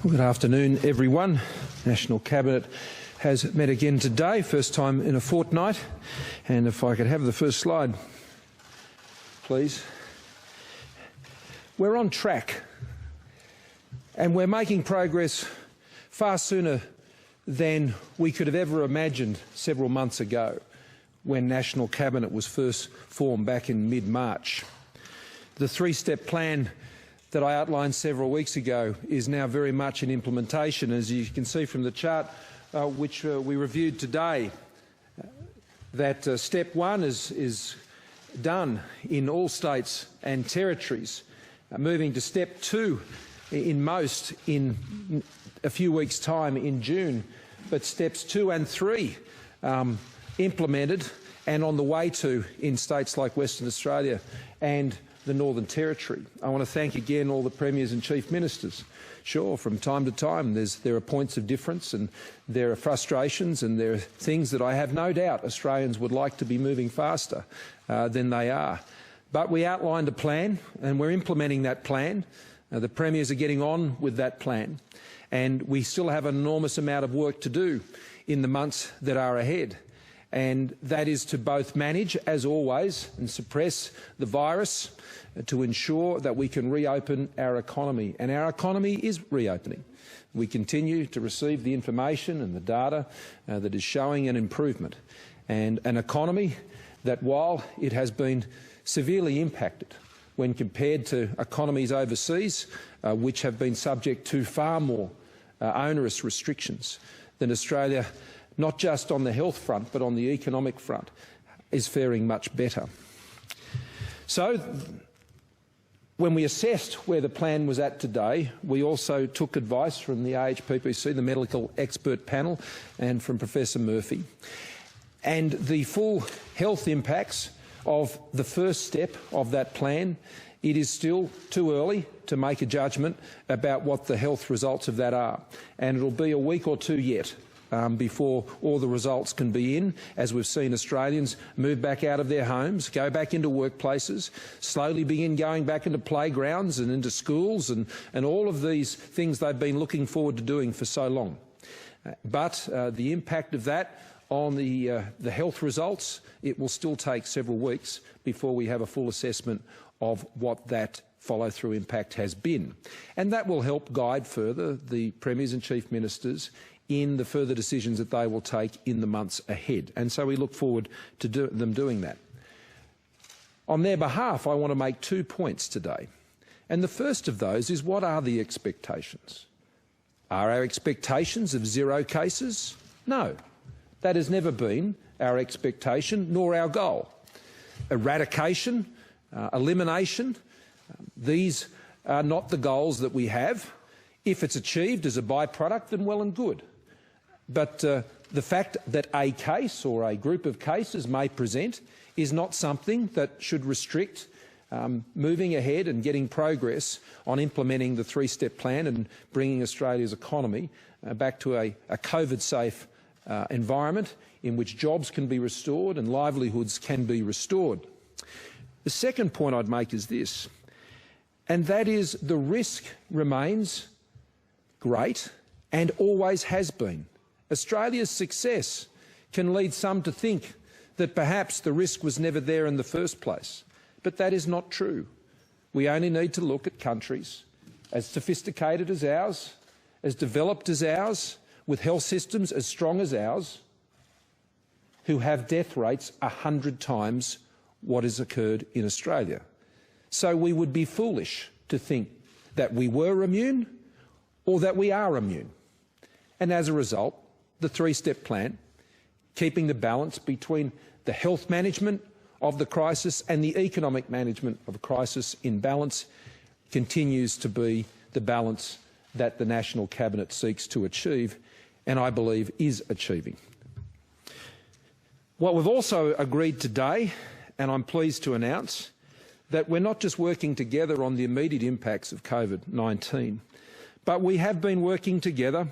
Well, good afternoon, everyone. National Cabinet has met again today, first time in a fortnight. And if I could have the first slide, please. We're on track, and we're making progress far sooner than we could have ever imagined several months ago when National Cabinet was first formed back in mid-March. The three-step plan that I outlined several weeks ago is now very much in implementation, as you can see from the chart which we reviewed today. That step one is done in all states and territories, moving to step two in most in a few weeks' time in June, but steps 2 and 3 implemented and on the way to in states like Western Australia and the Northern Territory. I want to thank again all the Premiers and Chief Ministers. Sure, from time to time there are points of difference and there are frustrations and there are things that I have no doubt Australians would like to be moving faster than they are. But we outlined a plan and we're implementing that plan. The Premiers are getting on with that plan, and we still have an enormous amount of work to do in the months that are ahead. And that is to both manage, as always, and suppress the virus to ensure that we can reopen our economy. And our economy is reopening. We continue to receive the information and the data that is showing an improvement. And an economy that, while it has been severely impacted when compared to economies overseas, which have been subject to far more onerous restrictions than Australia, not just on the health front but on the economic front, is faring much better. So, when we assessed where the plan was at today, we also took advice from the AHPPC, the medical expert panel, and from Professor Murphy. And the full health impacts of the first step of that plan, it is still too early to make a judgment about what the health results of that are. And it'll be a week or two yet before all the results can be in, as we've seen Australians move back out of their homes, go back into workplaces, slowly begin going back into playgrounds and into schools and all of these things they've been looking forward to doing for so long. But the impact of that on the health results, it will still take several weeks before we have a full assessment of what that follow-through impact has been. And that will help guide further the Premiers and Chief Ministers in the further decisions that they will take in the months ahead. And so we look forward to them doing that. On their behalf, I want to make 2 points today. And the first of those is, what are the expectations? Are our expectations of 0 cases? No. That has never been our expectation nor our goal. Eradication, elimination, these are not the goals that we have. If it's achieved as a byproduct, then well and good. But the fact that a case or a group of cases may present is not something that should restrict moving ahead and getting progress on implementing the three-step plan and bringing Australia's economy back to a COVID-safe environment in which jobs can be restored and livelihoods can be restored. The second point I'd make is this, and that is the risk remains great and always has been. Australia's success can lead some to think that perhaps the risk was never there in the first place, but that is not true. We only need to look at countries as sophisticated as ours, as developed as ours, with health systems as strong as ours, who have death rates 100 times what has occurred in Australia. So we would be foolish to think that we were immune or that we are immune. And as a result, the three-step plan, keeping the balance between the health management of the crisis and the economic management of a crisis in balance, continues to be the balance that the National Cabinet seeks to achieve, and I believe is achieving. What we've also agreed today, and I'm pleased to announce, that we're not just working together on the immediate impacts of COVID-19, but we have been working together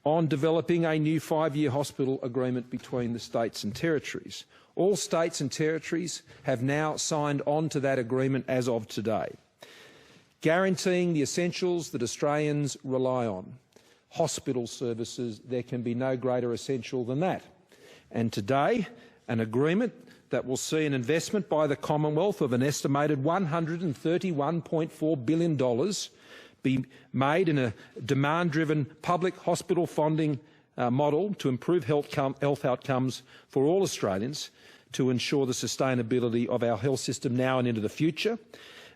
on developing a new 5-year hospital agreement between the states and territories. All states and territories have now signed on to that agreement as of today, guaranteeing the essentials that Australians rely on, hospital services, there can be no greater essential than that. And today, an agreement that will see an investment by the Commonwealth of an estimated $131.4 billion be made in a demand-driven public hospital funding model to improve health outcomes for all Australians, to ensure the sustainability of our health system now and into the future.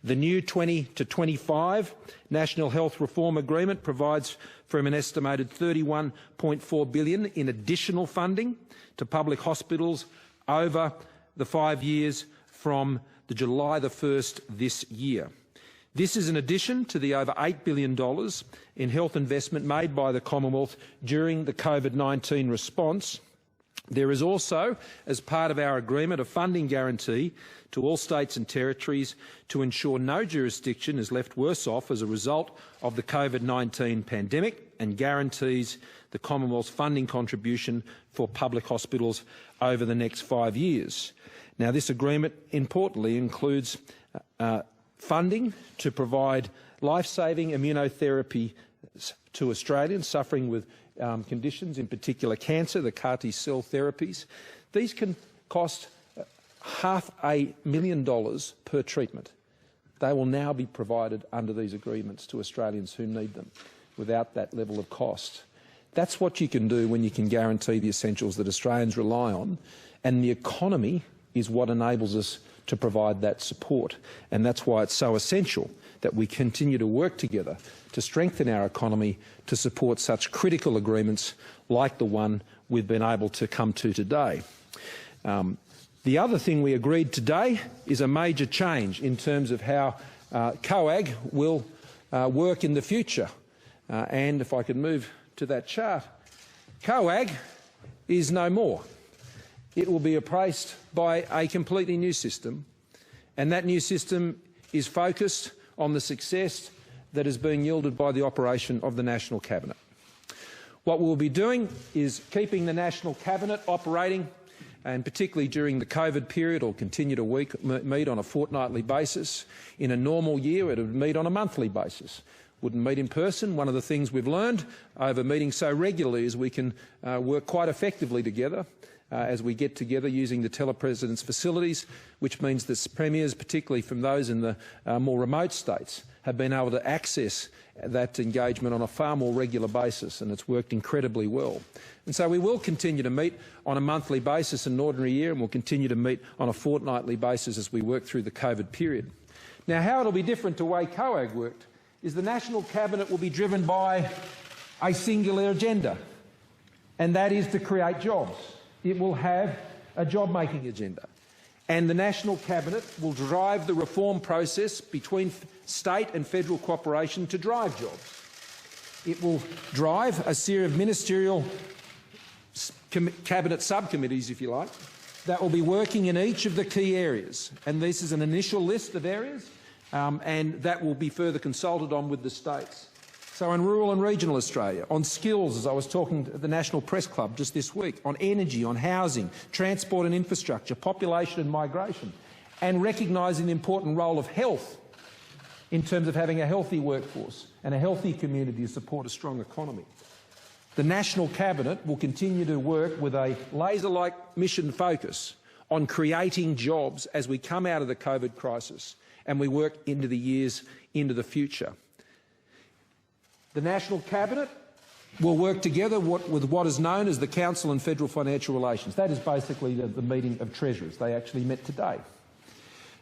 The new 20 to 25 National Health Reform Agreement provides for an estimated $31.4 billion in additional funding to public hospitals over the 5 years from July the 1st this year. This is in addition to the over $8 billion in health investment made by the Commonwealth during the COVID-19 response. There is also, as part of our agreement, a funding guarantee to all states and territories to ensure no jurisdiction is left worse off as a result of the COVID-19 pandemic, and guarantees the Commonwealth's funding contribution for public hospitals over the next 5 years. Now, this agreement, importantly, includes funding to provide life-saving immunotherapy to Australians suffering with conditions, in particular cancer, the CAR T-cell therapies. These can cost $500,000 per treatment. They will now be provided under these agreements to Australians who need them without that level of cost. That's what you can do when you can guarantee the essentials that Australians rely on, and the economy is what enables us to provide that support. And that's why it's so essential that we continue to work together to strengthen our economy to support such critical agreements like the one we've been able to come to today. The other thing we agreed today is a major change in terms of how COAG will work in the future. And if I could move to that chart, COAG is no more. It will be replaced by a completely new system, and that new system is focused on the success that is being yielded by the operation of the National Cabinet. What we'll be doing is keeping the National Cabinet operating, and particularly during the COVID period, or continue to meet on a fortnightly basis. In a normal year, it would meet on a monthly basis. Wouldn't meet in person. One of the things we've learned over meeting so regularly is we can work quite effectively together as we get together using the telepresident's facilities, which means that premiers, particularly from those in the more remote states, have been able to access that engagement on a far more regular basis, and it's worked incredibly well. And so we will continue to meet on a monthly basis in an ordinary year, and we'll continue to meet on a fortnightly basis as we work through the COVID period. Now, how it'll be different to the way COAG worked is the National Cabinet will be driven by a singular agenda, and that is to create jobs. It will have a job-making agenda, and the National Cabinet will drive the reform process between state and federal cooperation to drive jobs. It will drive a series of ministerial cabinet subcommittees, if you like, that will be working in each of the key areas, and this is an initial list of areas, and that will be further consulted on with the states. So in rural and regional Australia, on skills, as I was talking to the National Press Club just this week, on energy, on housing, transport and infrastructure, population and migration, and recognising the important role of health in terms of having a healthy workforce and a healthy community to support a strong economy. The National Cabinet will continue to work with a laser-like mission focus on creating jobs as we come out of the COVID crisis and we work into the years into the future. The National Cabinet will work together with what is known as the Council on Federal Financial Relations. That is basically the meeting of Treasurers. They actually met today.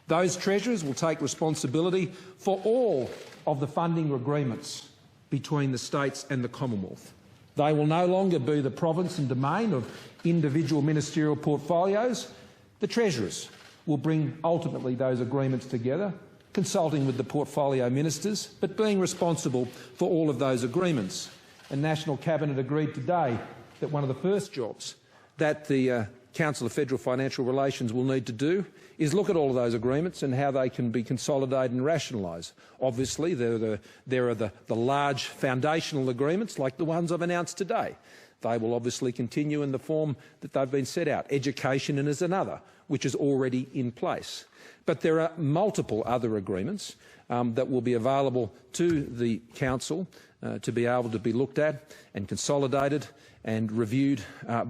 Those Treasurers will take responsibility for all of the funding agreements between the states and the Commonwealth. They will no longer be the province and domain of individual ministerial portfolios. The Treasurers will bring ultimately those agreements together, consulting with the portfolio ministers, but being responsible for all of those agreements. And National Cabinet agreed today that one of the first jobs that the Council of Federal Financial Relations will need to do is look at all of those agreements and how they can be consolidated and rationalised. Obviously, there are the large foundational agreements like the ones I've announced today. They will obviously continue in the form that they've been set out. Education is another, which is already in place. But there are multiple other agreements that will be available to the Council to be able to be looked at and consolidated and reviewed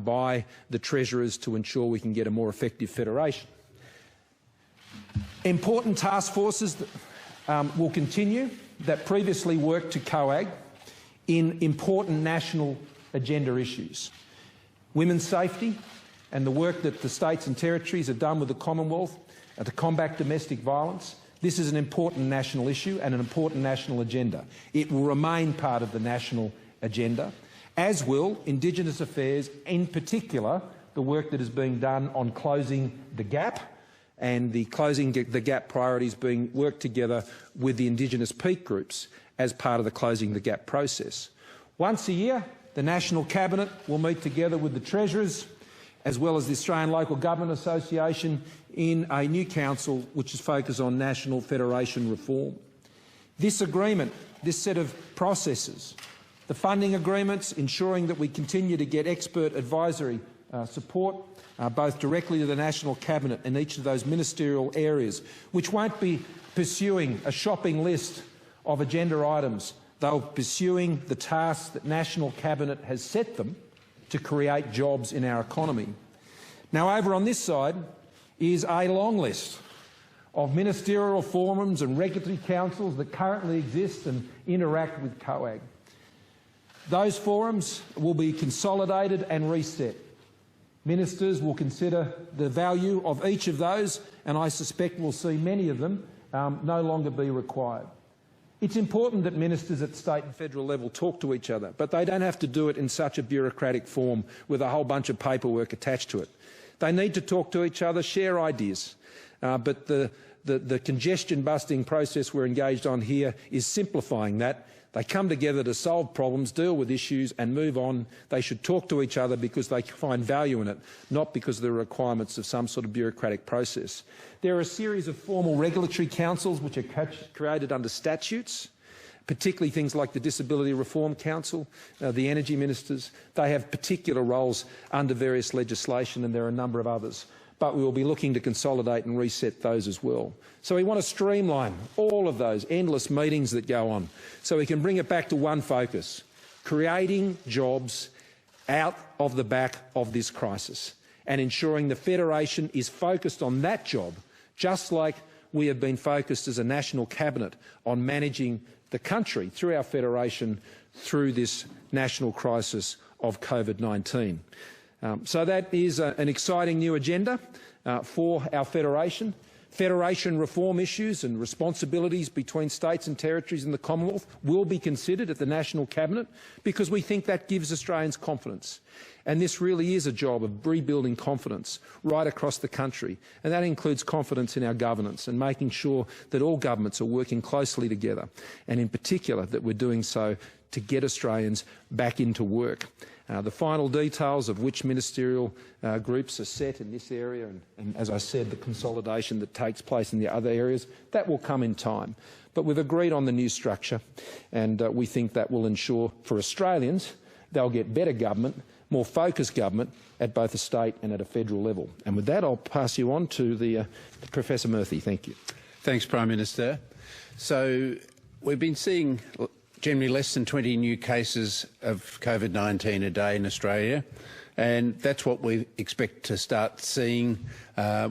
by the Treasurers to ensure we can get a more effective federation. Important task forces will continue that previously worked to COAG in important national agenda issues. Women's safety and the work that the states and territories have done with the Commonwealth to combat domestic violence. This is an important national issue and an important national agenda. It will remain part of the national agenda, as will Indigenous affairs, in particular the work that is being done on closing the gap, and the closing the gap priorities being worked together with the Indigenous peak groups as part of the closing the gap process. Once a year, the National Cabinet will meet together with the Treasurers as well as the Australian Local Government Association in a new council which is focused on national federation reform. This agreement, this set of processes, the funding agreements, ensuring that we continue to get expert advisory support both directly to the National Cabinet in each of those ministerial areas, which won't be pursuing a shopping list of agenda items. They'll be pursuing the tasks that National Cabinet has set them to create jobs in our economy. Now, over on this side is a long list of ministerial forums and regulatory councils that currently exist and interact with COAG. Those forums will be consolidated and reset. Ministers will consider the value of each of those, and I suspect we'll see many of them no longer be required. It's important that ministers at state and federal level talk to each other, but they don't have to do it in such a bureaucratic form with a whole bunch of paperwork attached to it. They need to talk to each other, share ideas, but the congestion-busting process we're engaged on here is simplifying that. They come together to solve problems, deal with issues and move on. They should talk to each other because they find value in it, not because of the requirements of some sort of bureaucratic process. There are a series of formal regulatory councils which are created under statutes, particularly things like the Disability Reform Council, the Energy Ministers. They have particular roles under various legislation, and there are a number of others. But we will be looking to consolidate and reset those as well. So we want to streamline all of those endless meetings that go on so we can bring it back to one focus, creating jobs out of the back of this crisis and ensuring the Federation is focused on that job, just like we have been focused as a National Cabinet on managing the country through our Federation through this national crisis of COVID-19. So that is an exciting new agenda for our Federation. Federation reform issues and responsibilities between states and territories in the Commonwealth will be considered at the National Cabinet because we think that gives Australians confidence. And this really is a job of rebuilding confidence right across the country. And that includes confidence in our governance and making sure that all governments are working closely together, and in particular that we're doing so to get Australians back into work. The final details of which ministerial groups are set in this area and, as I said, the consolidation that takes place in the other areas, that will come in time. But we've agreed on the new structure, and we think that will ensure for Australians they'll get better government, more focused government at both a state and at a federal level. And with that, I'll pass you on to Professor Murphy. Thank you. Thanks, Prime Minister. So we've been seeing generally less than 20 new cases of COVID-19 a day in Australia, and that's what we expect to start seeing.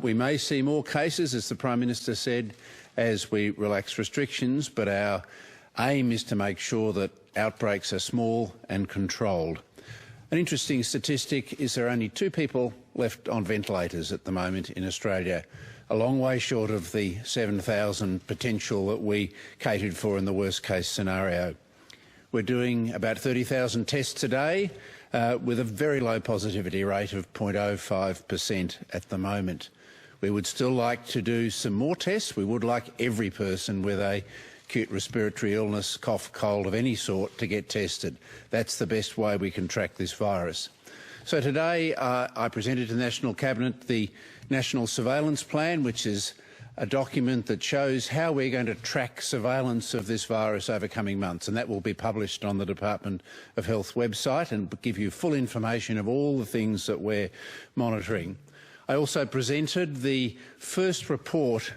We may see more cases, as the Prime Minister said, as we relax restrictions, but our aim is to make sure that outbreaks are small and controlled. An interesting statistic is there are only 2 people left on ventilators at the moment in Australia, a long way short of the 7,000 potential that we catered for in the worst-case scenario. We're doing about 30,000 tests a day with a very low positivity rate of 0.05% at the moment. We would still like to do some more tests. We would like every person with a acute respiratory illness, cough, cold of any sort to get tested. That's the best way we can track this virus. So today I presented to the National Cabinet the National Surveillance Plan, which is a document that shows how we're going to track surveillance of this virus over coming months, and that will be published on the Department of Health website and give you full information of all the things that we're monitoring. I also presented the first report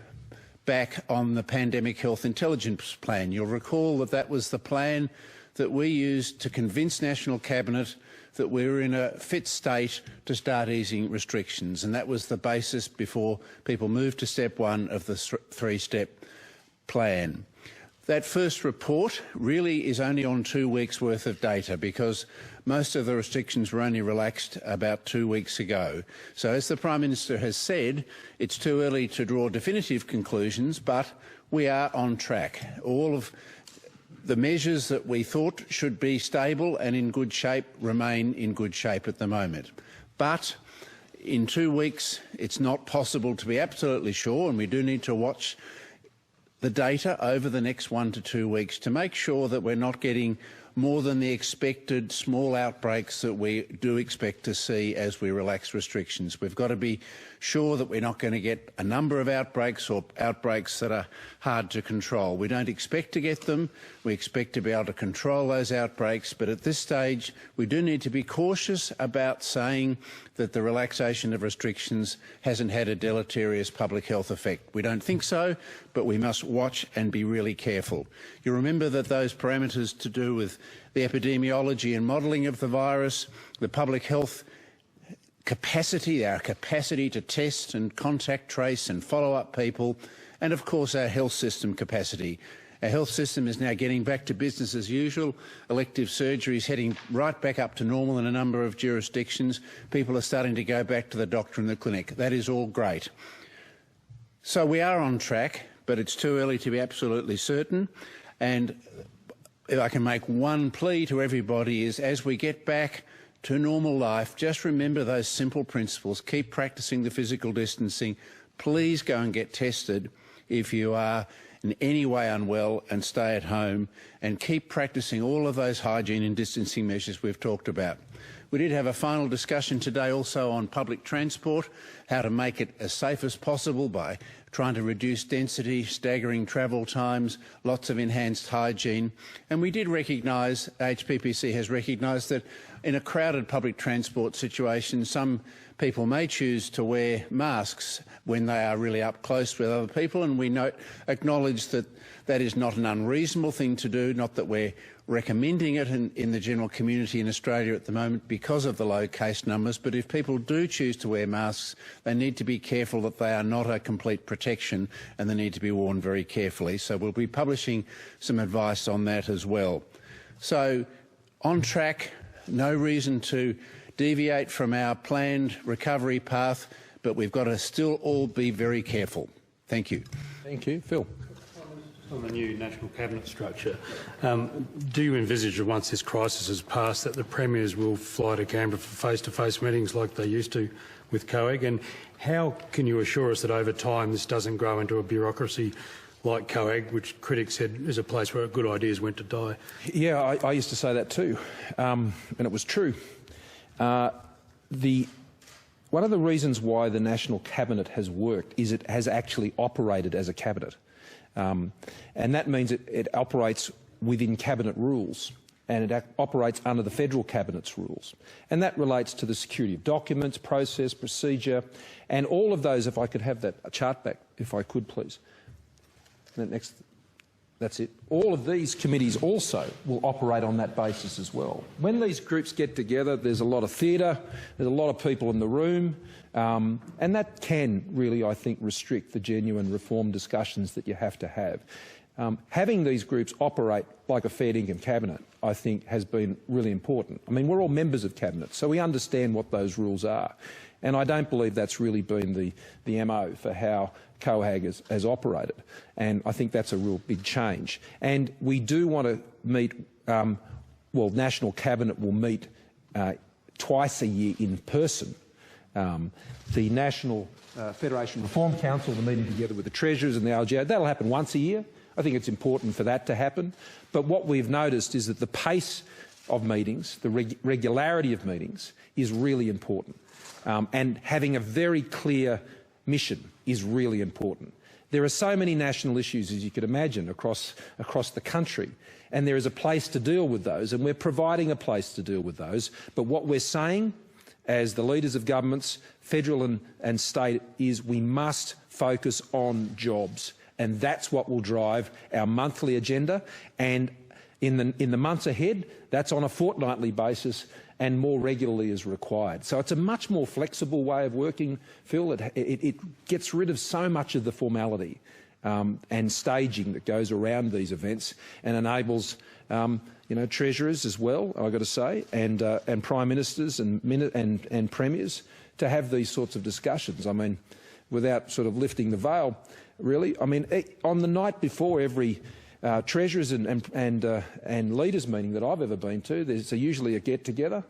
back on the Pandemic Health Intelligence Plan. You'll recall that that was the plan that we used to convince National Cabinet that we were in a fit state to start easing restrictions, and that was the basis before people moved to step one of the three-step plan. That first report really is only on 2 weeks' worth of data because most of the restrictions were only relaxed about 2 weeks ago. So as the Prime Minister has said, it's too early to draw definitive conclusions, but we are on track. All of the measures that we thought should be stable and in good shape remain in good shape at the moment. But in 2 weeks, it's not possible to be absolutely sure, and we do need to watch the data over the next 1 to 2 weeks to make sure that we're not getting more than the expected small outbreaks that we do expect to see as we relax restrictions. We've got to be sure that we're not going to get a number of outbreaks or outbreaks that are hard to control. We don't expect to get them. We expect to be able to control those outbreaks, but at this stage we do need to be cautious about saying that the relaxation of restrictions hasn't had a deleterious public health effect. We don't think so, but we must watch and be really careful. You remember that those parameters to do with the epidemiology and modelling of the virus, the public health capacity, our capacity to test and contact trace and follow up people, and of course our health system capacity. Our health system is now getting back to business as usual. Elective surgery is heading right back up to normal in a number of jurisdictions. People are starting to go back to the doctor and the clinic. That is all great. So we are on track, but it's too early to be absolutely certain. And if I can make one plea to everybody is, as we get back to normal life, just remember those simple principles. Keep practicing the physical distancing. Please go and get tested if you are in any way unwell, and stay at home, and keep practicing all of those hygiene and distancing measures we've talked about. We did have a final discussion today also on public transport, how to make it as safe as possible by trying to reduce density, staggering travel times, lots of enhanced hygiene. And we did recognise, HPPC has recognised that in a crowded public transport situation, some people may choose to wear masks when they are really up close with other people, and we acknowledge that that is not an unreasonable thing to do, not that we're recommending it in the general community in Australia at the moment because of the low case numbers, but if people do choose to wear masks, they need to be careful that they are not a complete protection and they need to be worn very carefully. So we'll be publishing some advice on that as well. So on track, no reason to deviate from our planned recovery path, but we've got to still all be very careful. Thank you. Thank you. Phil. On the new National Cabinet structure, do you envisage that once this crisis has passed that the Premiers will fly to Canberra for face-to-face meetings like they used to with COAG? And how can you assure us that over time this doesn't grow into a bureaucracy like COAG, which critics said is a place where good ideas went to die? Yeah, I used to say that too, and it was true. One of the reasons why the National Cabinet has worked is it has actually operated as a cabinet. And that means it operates within cabinet rules, and it operates under the federal cabinet's rules. And that relates to the security of documents, process, procedure, and all of those. If I could have that chart back, if I could, please. Next. That's it. All of these committees also will operate on that basis as well. When these groups get together, there's a lot of theatre, there's a lot of people in the room, and that can really, I think, restrict the genuine reform discussions that you have to have. Having these groups operate like a fair dinkum cabinet, I think, has been really important. I mean, we're all members of cabinet, so we understand what those rules are. And I don't believe that's really been the MO for how COAG has operated. And I think that's a real big change. And we do want to meet, National Cabinet will meet twice a year in person. The National Federation Reform Council, the meeting together with the Treasurers and the LGA, that'll happen once a year. I think it's important for that to happen. But what we've noticed is that the pace of meetings, the regularity of meetings, is really important. And having a very clear mission is really important. There are so many national issues, as you could imagine, across the country, and there is a place to deal with those, and we're providing a place to deal with those. But what we're saying, as the leaders of governments, federal and state, is we must focus on jobs, and that's what will drive our monthly agenda. And in the months ahead, that's on a fortnightly basis and more regularly as required. So it's a much more flexible way of working, Phil. It gets rid of so much of the formality and staging that goes around these events, and enables treasurers as well, I've got to say, and prime ministers and premiers to have these sorts of discussions. I mean, without sort of lifting the veil, really. I mean, on the night before every treasurers and leaders meeting that I've ever been to, there's usually a get-together.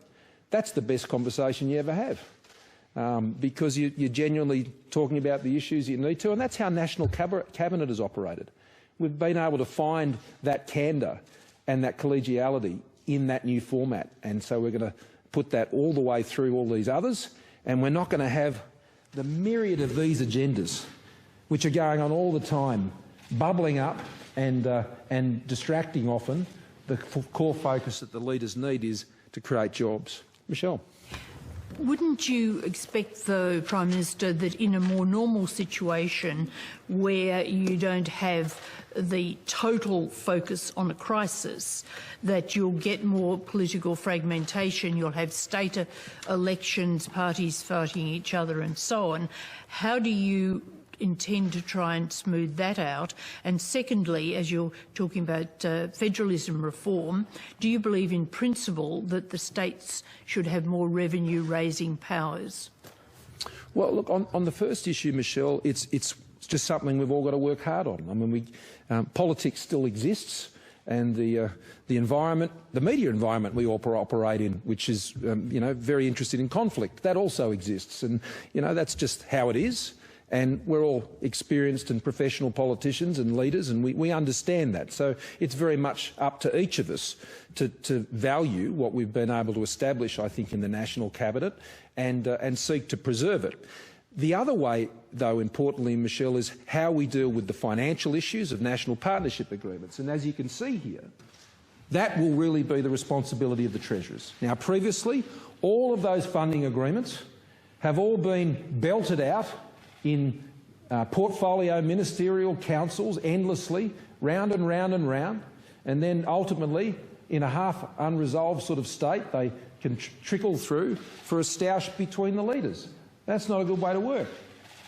That's the best conversation you ever have, because you're genuinely talking about the issues you need to, and that's how National Cabinet has operated. We've been able to find that candour and that collegiality in that new format, and so we're going to put that all the way through all these others, and we're not going to have the myriad of these agendas which are going on all the time, bubbling up and distracting often. The core focus that the leaders need is to create jobs. Michelle. Wouldn't you expect, though, Prime Minister, that in a more normal situation where you don't have the total focus on a crisis, that you'll get more political fragmentation, you'll have state elections, parties fighting each other and so on? How do you intend to try and smooth that out? And secondly, as you're talking about federalism reform, do you believe in principle that the states should have more revenue-raising powers? Well, look, on the first issue, Michelle, it's just something we've all got to work hard on. I mean, politics still exists, and the environment, the media environment we all operate in, which is very interested in conflict, that also exists, and that's just how it is. And we're all experienced and professional politicians and leaders, and we understand that. So it's very much up to each of us to value what we've been able to establish, I think, in the National Cabinet, and seek to preserve it. The other way, though, importantly, Michelle, is how we deal with the financial issues of national partnership agreements. And as you can see here, that will really be the responsibility of the treasurers. Now, previously, all of those funding agreements have all been belted out in portfolio ministerial councils endlessly, round and round and round, and then ultimately, in a half unresolved sort of state, they can trickle through for a stoush between the leaders. That's not a good way to work.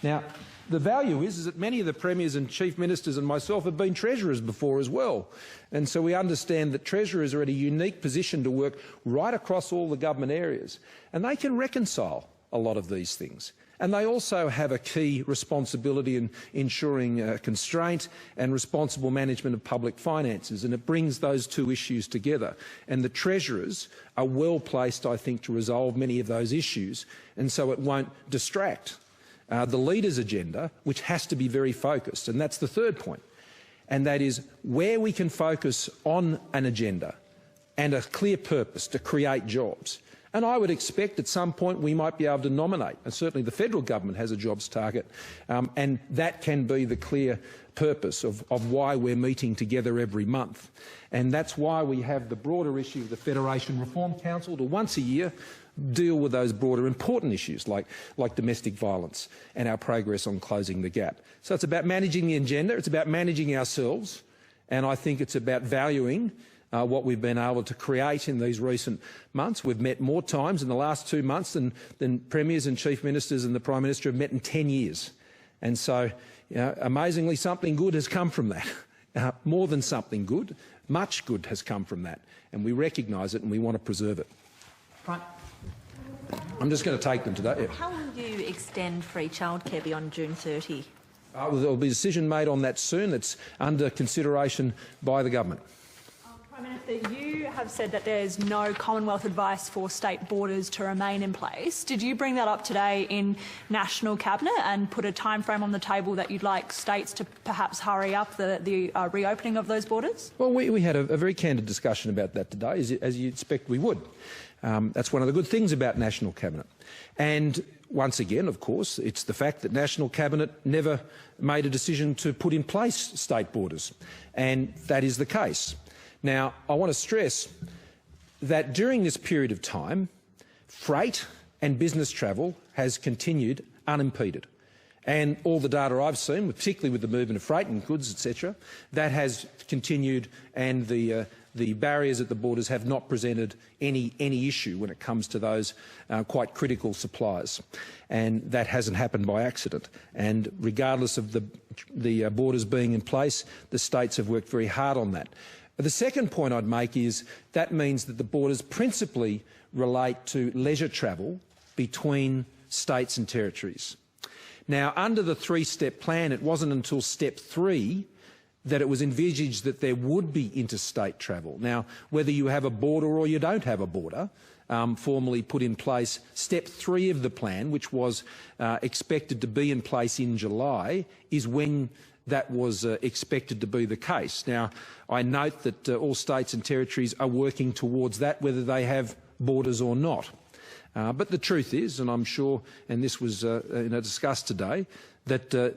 Now, the value is that many of the premiers and chief ministers and myself have been treasurers before as well, and so we understand that treasurers are at a unique position to work right across all the government areas, and they can reconcile a lot of these things. And they also have a key responsibility in ensuring constraint and responsible management of public finances, and it brings those two issues together. And the treasurers are well placed, I think, to resolve many of those issues, and so it won't distract the leaders' agenda, which has to be very focused. And that's the third point, and that is where we can focus on an agenda and a clear purpose to create jobs. And I would expect at some point we might be able to nominate, and certainly the federal government has a jobs target, and that can be the clear purpose of why we're meeting together every month. And that's why we have the broader issue of the Federation Reform Council to once a year deal with those broader important issues like domestic violence and our progress on closing the gap. So it's about managing the agenda, it's about managing ourselves, and I think it's about valuing what we've been able to create in these recent months. We've met more times in the last 2 months than premiers and chief ministers and the Prime Minister have met in 10 years. And so, amazingly, something good has come from that. More than something good, much good has come from that. And we recognise it and we want to preserve it. Right. I'm just going to take them today. Yeah. How will you extend free childcare beyond June 30? There will be a decision made on that soon. It's under consideration by the government. Prime Prime Minister, you have said that there's no Commonwealth advice for state borders to remain in place. Did you bring that up today in National Cabinet and put a timeframe on the table that you'd like states to perhaps hurry up the reopening of those borders? Well, we had a very candid discussion about that today, as you'd expect we would. That's one of the good things about National Cabinet. And once again, of course, it's the fact that National Cabinet never made a decision to put in place state borders, and that is the case. Now, I want to stress that during this period of time, freight and business travel has continued unimpeded. And all the data I've seen, particularly with the movement of freight and goods, etc., that has continued, and the barriers at the borders have not presented any issue when it comes to those quite critical supplies. And that hasn't happened by accident. And regardless of the borders being in place, the states have worked very hard on that. The second point I'd make is that means that the borders principally relate to leisure travel between states and territories. Now, under the three-step plan, it wasn't until step 3 that it was envisaged that there would be interstate travel. Now, whether you have a border or you don't have a border, formally put in place, step 3 of the plan, which was expected to be in place in July, is when that was expected to be the case. Now, I note that all states and territories are working towards that, whether they have borders or not. But the truth is, and I'm sure, and this was discussed today, that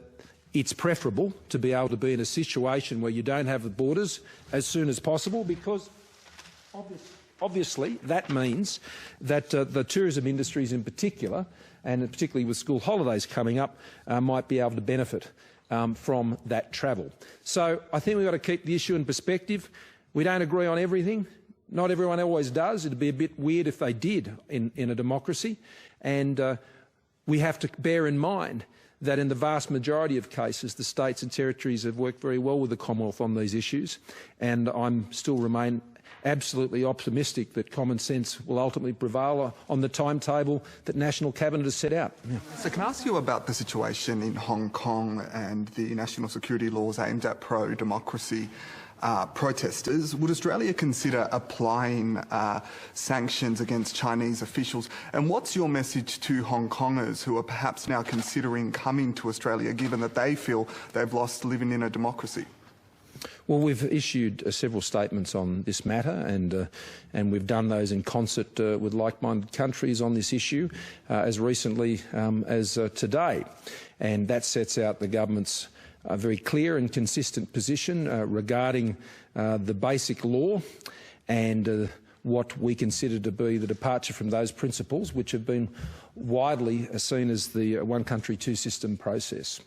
it's preferable to be able to be in a situation where you don't have the borders as soon as possible, because obviously that means that the tourism industries in particular, and particularly with school holidays coming up, might be able to benefit from that travel. So I think we've got to keep the issue in perspective. We don't agree on everything. Not everyone always does. It'd be a bit weird if they did in a democracy. And we have to bear in mind that in the vast majority of cases, the states and territories have worked very well with the Commonwealth on these issues. And I'm still remain absolutely optimistic that common sense will ultimately prevail on the timetable that National Cabinet has set out. Yeah. So can I ask you about the situation in Hong Kong and the national security laws aimed at pro-democracy protesters? Would Australia consider applying sanctions against Chinese officials? And what's your message to Hong Kongers who are perhaps now considering coming to Australia, given that they feel they've lost living in a democracy? Well, we've issued several statements on this matter, and we've done those in concert with like-minded countries on this issue as recently as today. And that sets out the government's very clear and consistent position regarding the basic law and what we consider to be the departure from those principles, which have been widely seen as the one country, two system process.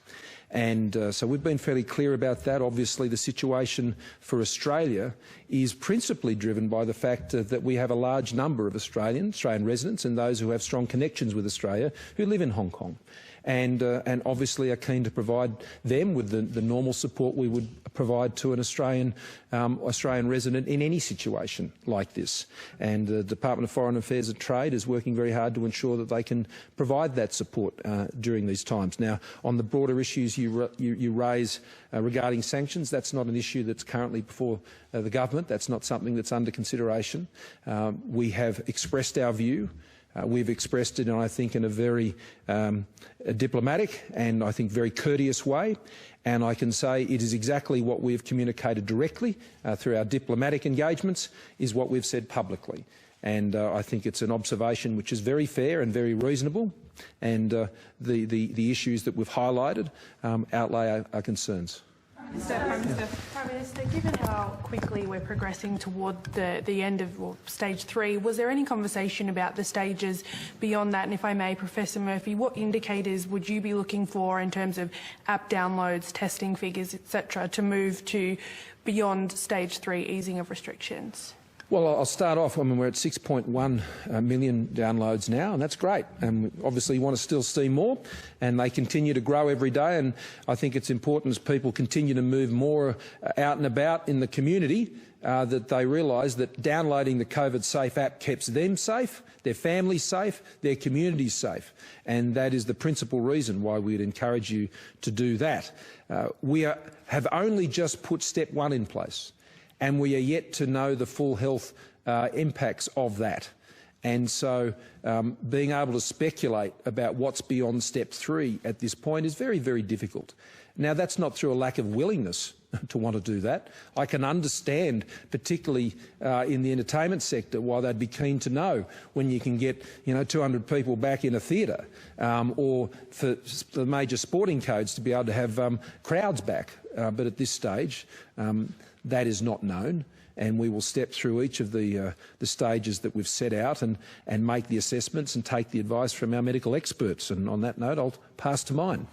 And so we've been fairly clear about that. Obviously, the situation for Australia is principally driven by the fact that we have a large number of Australian residents and those who have strong connections with Australia who live in Hong Kong. And obviously are keen to provide them with the normal support we would provide to an Australian resident in any situation like this. And the Department of Foreign Affairs and Trade is working very hard to ensure that they can provide that support during these times. Now, on the broader issues you raise regarding sanctions, that's not an issue that's currently before the government. That's not something that's under consideration. We have expressed our view. We've expressed it, I think, in a very diplomatic and I think very courteous way. And I can say it is exactly what we've communicated directly through our diplomatic engagements, is what we've said publicly. And I think it's an observation which is very fair and very reasonable. And the issues that we've highlighted outlay our concerns. Prime Minister, given how quickly we're progressing toward the end of stage 3, was there any conversation about the stages beyond that? And if I may, Professor Murphy, what indicators would you be looking for in terms of app downloads, testing figures, etc., to move to beyond stage 3 easing of restrictions? Well, I'll start off. I mean, we're at 6.1 million downloads now, and that's great. And we obviously want to still see more, and they continue to grow every day. And I think it's important as people continue to move more out and about in the community that they realise that downloading the COVID Safe app keeps them safe, their families safe, their communities safe. And that is the principal reason why we'd encourage you to do that. We have only just put step 1 in place. and we are yet to know the full health impacts of that. And so being able to speculate about what's beyond step 3 at this point is very, very difficult. Now, that's not through a lack of willingness to want to do that. I can understand, particularly in the entertainment sector, why they'd be keen to know when you can get 200 people back in a theatre, or for the major sporting codes to be able to have crowds back. But at this stage, that is not known. And we will step through each of the stages that we've set out and make the assessments and take the advice from our medical experts. And on that note, I'll pass to mine.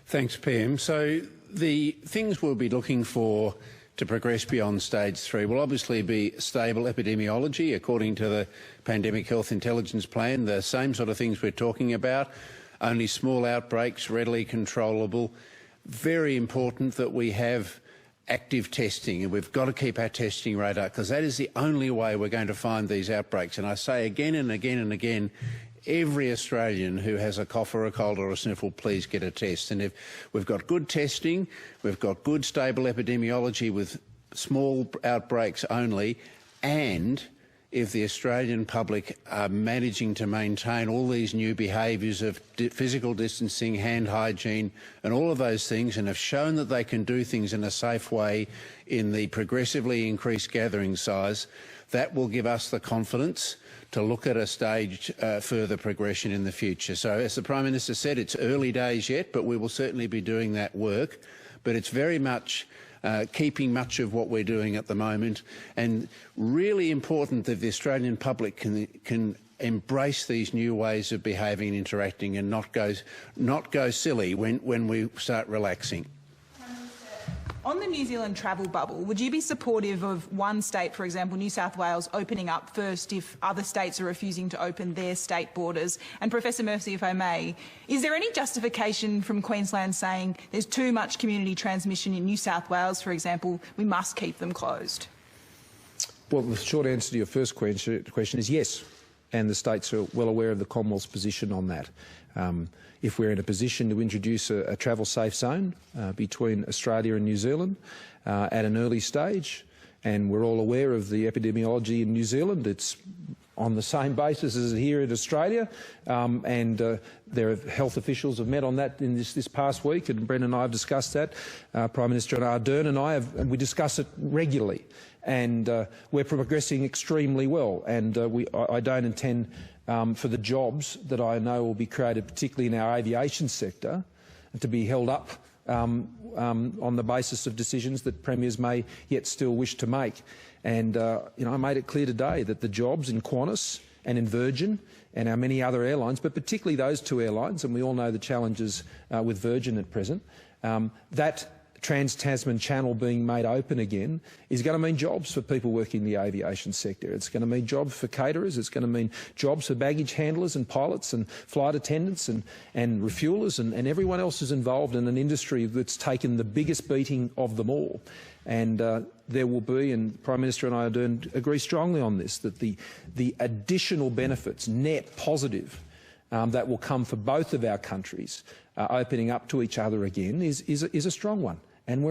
Thanks, PM. So the things we'll be looking for to progress beyond stage 3 will obviously be stable epidemiology according to the Pandemic Health Intelligence Plan, the same sort of things we're talking about, only small outbreaks, readily controllable. Very important that we have active testing, and we've got to keep our testing rate up, because that is the only way we're going to find these outbreaks. And I say again and again and again, every Australian who has a cough or a cold or a sniffle, please get a test. And if we've got good testing, we've got good stable epidemiology with small outbreaks only, and if the Australian public are managing to maintain all these new behaviours of physical distancing, hand hygiene and all of those things, and have shown that they can do things in a safe way in the progressively increased gathering size, that will give us the confidence to look at a stage further progression in the future. So as the Prime Minister said, it's early days yet, but we will certainly be doing that work. But it's very much keeping much of what we're doing at the moment, and really important that the Australian public can embrace these new ways of behaving and interacting, and not go silly when we start relaxing. On the New Zealand travel bubble, would you be supportive of one state, for example, New South Wales, opening up first if other states are refusing to open their state borders? And Professor Murphy, if I may, is there any justification from Queensland saying there's too much community transmission in New South Wales, for example, we must keep them closed? Well, the short answer to your first question is yes, and the states are well aware of the Commonwealth's position on that. If we're in a position to introduce a travel safe zone between Australia and New Zealand at an early stage, and we're all aware of the epidemiology in New Zealand, it's on the same basis as here in Australia, and their health officials have met on that in this past week, and Brendan and I have discussed that. Prime Minister Ardern and I have, and we discuss it regularly, and we're progressing extremely well, and I don't intend for the jobs that I know will be created, particularly in our aviation sector, to be held up on the basis of decisions that premiers may yet still wish to make. And I made it clear today that the jobs in Qantas and in Virgin and our many other airlines, but particularly those two airlines, and we all know the challenges with Virgin at present, that Trans-Tasman Channel being made open again is going to mean jobs for people working in the aviation sector. It's going to mean jobs for caterers. It's going to mean jobs for baggage handlers and pilots and flight attendants and refuelers and everyone else who's involved in an industry that's taken the biggest beating of them all. And there will be, and Prime Minister and I agree strongly on this, that the additional benefits, net positive, that will come for both of our countries opening up to each other again is a strong one. And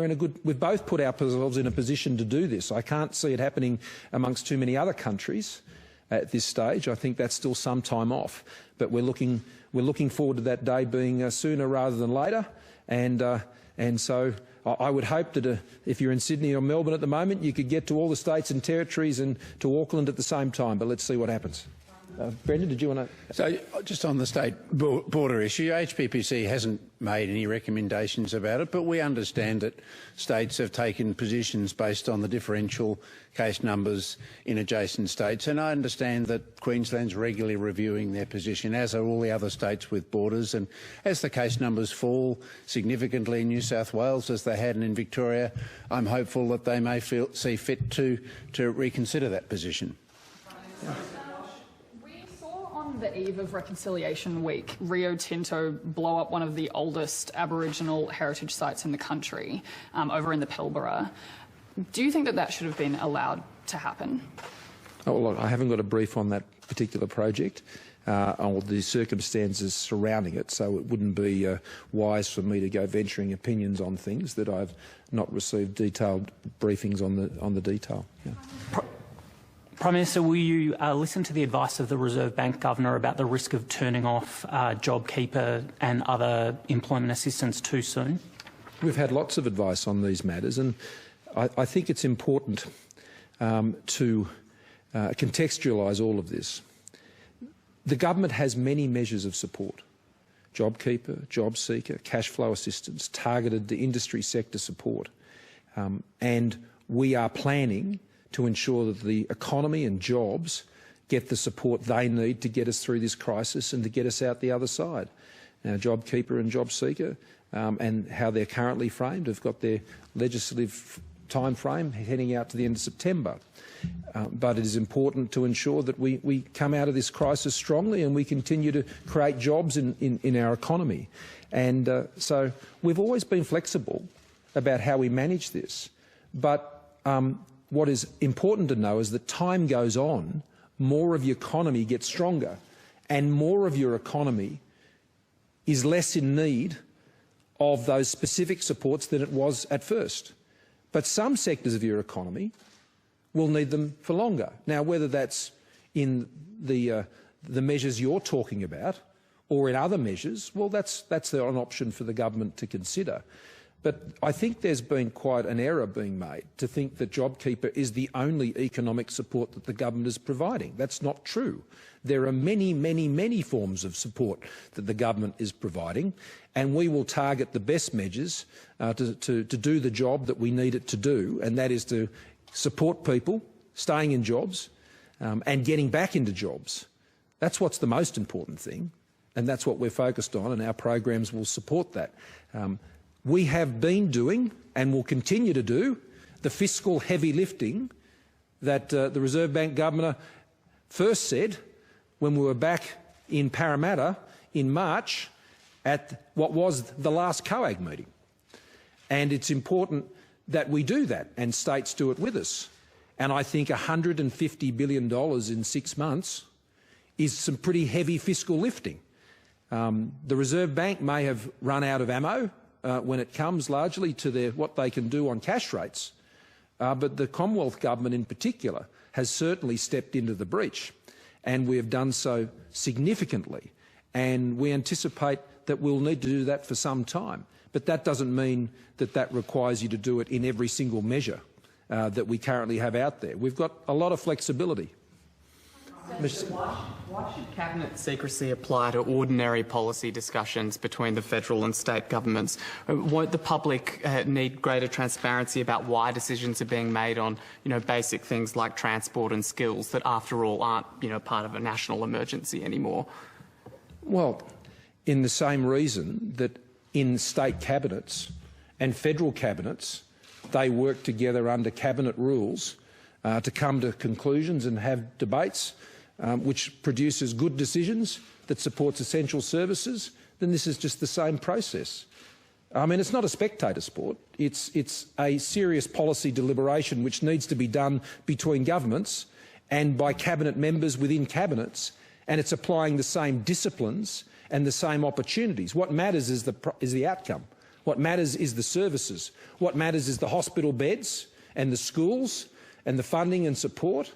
we've both put ourselves in a position to do this. I can't see it happening amongst too many other countries at this stage. I think that's still some time off. But we're looking forward to that day being sooner rather than later. And so I would hope that if you're in Sydney or Melbourne at the moment, you could get to all the states and territories and to Auckland at the same time. But let's see what happens. Brendan, did you want to... So, just on the state border issue, HPPC hasn't made any recommendations about it, but we understand that states have taken positions based on the differential case numbers in adjacent states, and I understand that Queensland's regularly reviewing their position, as are all the other states with borders, and as the case numbers fall significantly in New South Wales, as they had in Victoria, I'm hopeful that they may see fit to reconsider that position. Yeah. On the eve of Reconciliation Week, Rio Tinto blow up one of the oldest Aboriginal heritage sites in the country, over in the Pilbara. Do you think that should have been allowed to happen? Oh, look, I haven't got a brief on that particular project or the circumstances surrounding it, so it wouldn't be wise for me to go venturing opinions on things that I've not received detailed briefings on the detail. Yeah. Prime Minister, will you listen to the advice of the Reserve Bank Governor about the risk of turning off JobKeeper and other employment assistance too soon? We've had lots of advice on these matters, and I think it's important to contextualise all of this. The government has many measures of support: JobKeeper, JobSeeker, cash flow assistance, targeted to industry sector support, and we are planning to ensure that the economy and jobs get the support they need to get us through this crisis and to get us out the other side. Now, JobKeeper and JobSeeker and how they're currently framed have got their legislative time frame heading out to the end of September. But it is important to ensure that we come out of this crisis strongly and we continue to create jobs in our economy. And so we've always been flexible about how we manage this. But what is important to know is that time goes on, more of your economy gets stronger, and more of your economy is less in need of those specific supports than it was at first. But some sectors of your economy will need them for longer. Now, whether that's in the measures you're talking about or in other measures, well, that's an option for the government to consider. But I think there's been quite an error being made to think that JobKeeper is the only economic support that the government is providing. That's not true. There are many, many, many forms of support that the government is providing, and we will target the best measures to do the job that we need it to do, and that is to support people staying in jobs and getting back into jobs. That's what's the most important thing, and that's what we're focused on, and our programs will support that. We have been doing and will continue to do the fiscal heavy lifting that the Reserve Bank Governor first said when we were back in Parramatta in March at what was the last COAG meeting. And it's important that we do that and states do it with us. And I think $150 billion in 6 months is some pretty heavy fiscal lifting. The Reserve Bank may have run out of ammo when it comes largely to what they can do on cash rates, but the Commonwealth Government in particular has certainly stepped into the breach, and we have done so significantly, and we anticipate that we'll need to do that for some time. But that doesn't mean that that requires you to do it in every single measure that we currently have out there. We've got a lot of flexibility. Why should cabinet secrecy apply to ordinary policy discussions between the federal and state governments? Won't the public need greater transparency about why decisions are being made on, basic things like transport and skills that, after all, aren't, part of a national emergency anymore? Well, In the same reason that in state cabinets and federal cabinets, they work together under cabinet rules to come to conclusions and have debates which produces good decisions that supports essential services, then this is just the same process. I mean, it's not a spectator sport. It's a serious policy deliberation which needs to be done between governments and by cabinet members within cabinets, and it's applying the same disciplines and the same opportunities. What matters is the outcome. What matters is the services. What matters is the hospital beds and the schools and the funding and support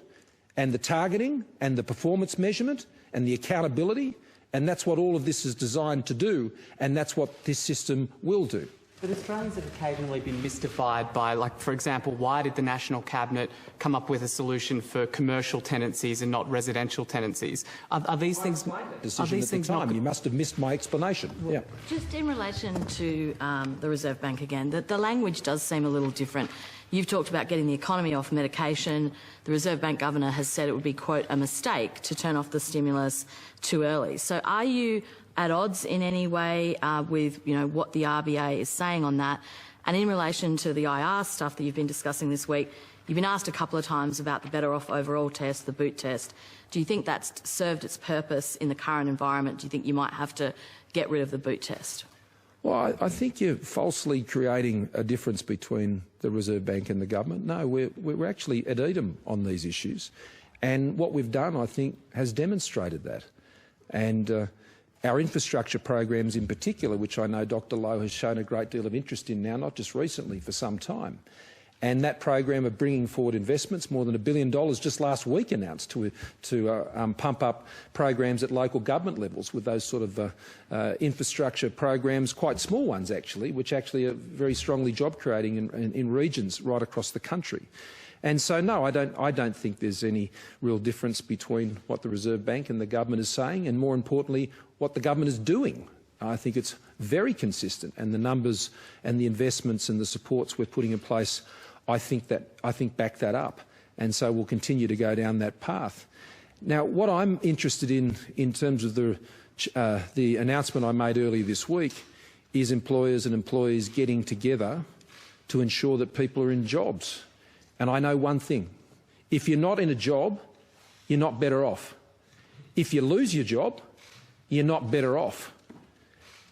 and the targeting and the performance measurement and the accountability, and that's what all of this is designed to do, and that's what this system will do. But Australians have occasionally been mystified by, for example, why did the National Cabinet come up with a solution for commercial tenancies and not residential tenancies? Are these things... You must have missed my explanation. Yeah. Just in relation to the Reserve Bank again, the language does seem a little different. You've talked about getting the economy off medication. The Reserve Bank Governor has said it would be, quote, a mistake to turn off the stimulus too early. So are you at odds in any way with, what the RBA is saying on that? And in relation to the IR stuff that you've been discussing this week, you've been asked a couple of times about the Better Off Overall test, the boot test. Do you think that's served its purpose in the current environment? Do you think you might have to get rid of the boot test? Well, I think you're falsely creating a difference between the Reserve Bank and the government. No, we're actually at Edom on these issues. And what we've done, I think, has demonstrated that. And our infrastructure programs in particular, which I know Dr Lowe has shown a great deal of interest in now, not just recently, for some time. And that program of bringing forward investments, more than $1 billion just last week announced to pump up programs at local government levels with those sort of infrastructure programs, quite small ones actually, which actually are very strongly job creating in regions right across the country. And so, no, I don't think there's any real difference between what the Reserve Bank and the government is saying, and more importantly, what the government is doing. I think it's very consistent, and the numbers and the investments and the supports we're putting in place, I think back that up. And so we'll continue to go down that path. Now, what I'm interested in terms of the announcement I made earlier this week, is employers and employees getting together to ensure that people are in jobs. And I know one thing: if you're not in a job, you're not better off. If you lose your job, you're not better off.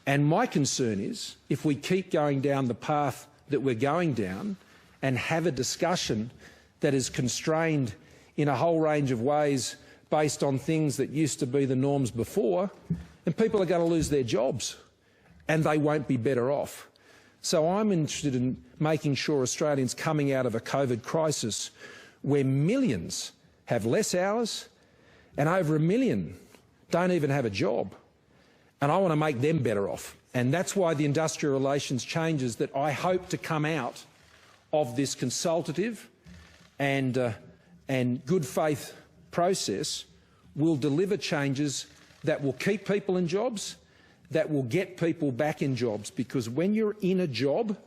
And my concern is, if we keep going down the path that we're going down and have a discussion that is constrained in a whole range of ways based on things that used to be the norms before, then people are going to lose their jobs and they won't be better off. So I'm interested in making sure Australians coming out of a COVID crisis, where millions have less hours and over 1 million don't even have a job, and I want to make them better off. And that's why the industrial relations changes that I hope to come out of this consultative and good faith process will deliver changes that will keep people in jobs, that will get people back in jobs, because when you're in a job,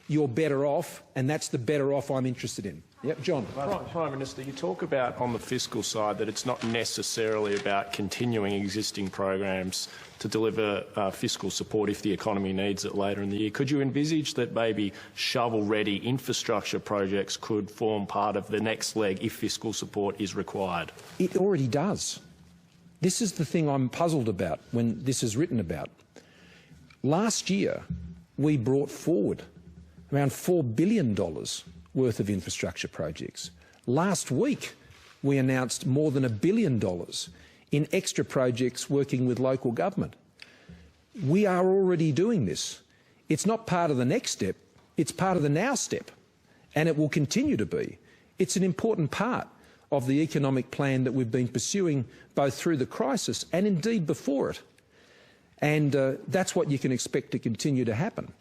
you're better off, and that's the better off I'm interested in. Yep, John. Prime Minister, you talk about on the fiscal side that it's not necessarily about continuing existing programs to deliver fiscal support if the economy needs it later in the year. Could you envisage that maybe shovel-ready infrastructure projects could form part of the next leg if fiscal support is required? It already does. This is the thing I'm puzzled about when this is written about. Last year, we brought forward around $4 billion worth of infrastructure projects. Last week, we announced more than $1 billion in extra projects working with local government. We are already doing this. It's not part of the next step, it's part of the now step, and it will continue to be. It's an important part of the economic plan that we've been pursuing both through the crisis and indeed before it. And that's what you can expect to continue to happen.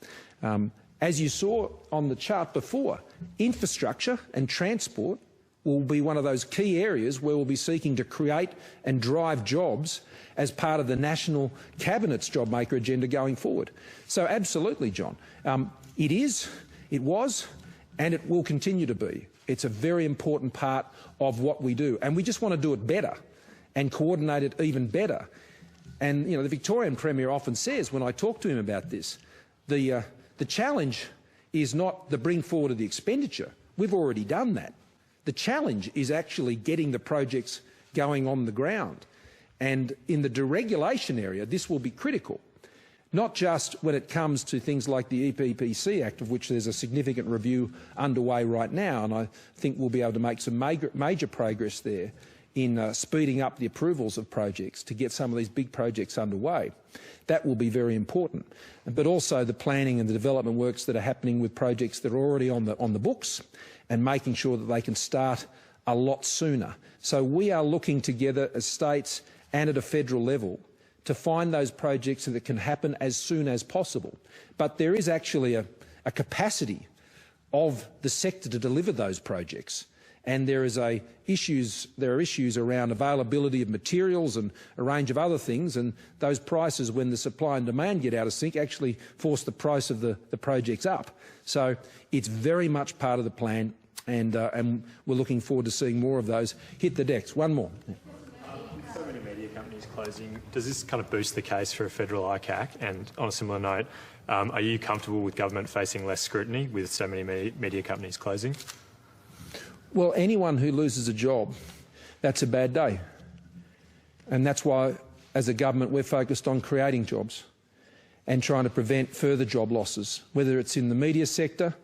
As you saw on the chart before, infrastructure and transport will be one of those key areas where we'll be seeking to create and drive jobs as part of the National Cabinet's job maker agenda going forward. So absolutely, John. It was, and it will continue to be. It's a very important part of what we do, and we just want to do it better and coordinate it even better. And, you know, the Victorian Premier often says, when I talk to him about this, the challenge is not the bring forward of the expenditure. We've already done that. The challenge is actually getting the projects going on the ground. And in the deregulation area, this will be critical, not just when it comes to things like the EPPC Act, of which there's a significant review underway right now, and I think we'll be able to make some major progress there in speeding up the approvals of projects to get some of these big projects underway. That will be very important. But also the planning and the development works that are happening with projects that are already on the books, and making sure that they can start a lot sooner. So we are looking together as states and at a federal level to find those projects that can happen as soon as possible. But there is actually a capacity of the sector to deliver those projects. And there are issues around availability of materials and a range of other things, and those prices, when the supply and demand get out of sync, actually force the price of the projects up. So it's very much part of the plan, and we're looking forward to seeing more of those hit the decks. One more. So many media companies closing. Does this kind of boost the case for a federal ICAC? And on a similar note, are you comfortable with government facing less scrutiny with so many media companies closing? Well, anyone who loses a job, that's a bad day. And that's why, as a government, we're focused on creating jobs and trying to prevent further job losses, whether it's in the media sector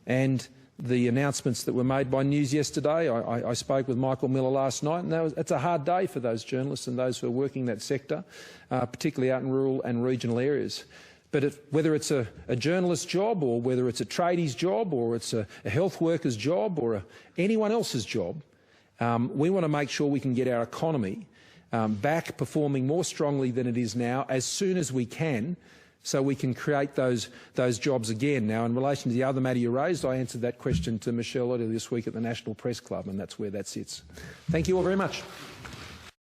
and the announcements that were made by News yesterday. I spoke with Michael Miller last night, and it's a hard day for those journalists and those who are working that sector, particularly out in rural and regional areas. But whether it's a journalist's job, or whether it's a tradie's job, or it's a health worker's job, or anyone else's job, we want to make sure we can get our economy back performing more strongly than it is now as soon as we can, so we can create those jobs again. Now, in relation to the other matter you raised, I answered that question to Michelle earlier this week at the National Press Club, and that's where that sits. Thank you all very much.